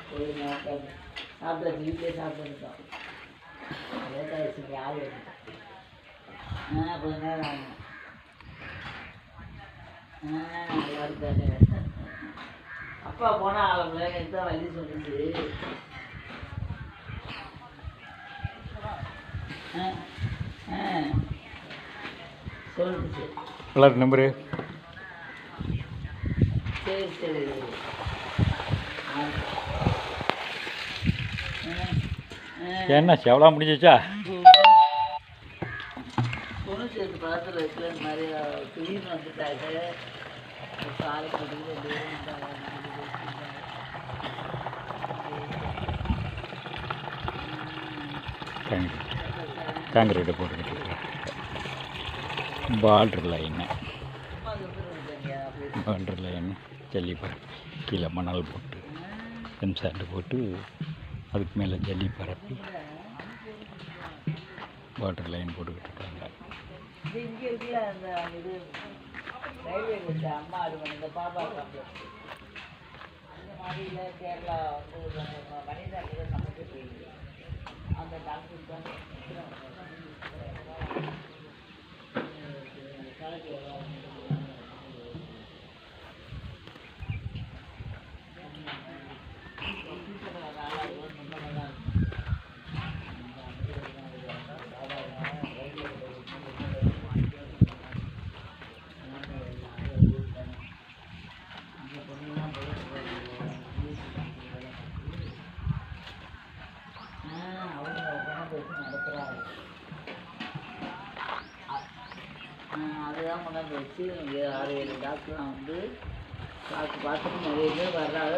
போய் உட்காந்து சாப்பிட்டாச்சு, வீட்டிலே சாப்பிட்டுருக்கோம். லேட்டாகிடுச்சு, ஆள் வந்துட்டோம். கொஞ்ச நேரம் ஆகும். நல்லா இருக்காங்க. அப்பா போனால் ஆளுங்கள எனக்கு தான் வழி சொல்லுச்சு. சொல்லுச்சு எல்லாரும் நம்பரு. சரி சரி. என்ன எவ்வளோ முடிஞ்சிச்சா? தொண்ணூற்றி எட்டு பக்கத்தில் இருக்கிற இந்த மாதிரி திடீர்னு வந்துட்டாங்க. சாலை போட்டு காங்கிரீட்டை போட்டுக்கிட்டு பார்டர் லைனு ஜல்லி கீழே மணல் போட்டு எம்சாண்டு போட்டு அதுக்கு மேலே ஜல்லி பரப்பி வாட்டர் லைன் போட்டுக்கிட்டு இருக்காங்க. இங்கே இருக்குல்ல அந்த இது ரயில்வே வச்ச அம்மா அது இந்த பாபா காம்ப்ளெக்ஸ் அந்த மாதிரியில் கேரளா வந்து மனிதர்கள் நமக்கு தெரியுது. அந்த டாக்டர் தான் அதுதான் கொண்டாந்து வச்சு 6-7 டாக்டர் வந்து பார்த்துட்டு நிறைய பேர் வர்றாங்க.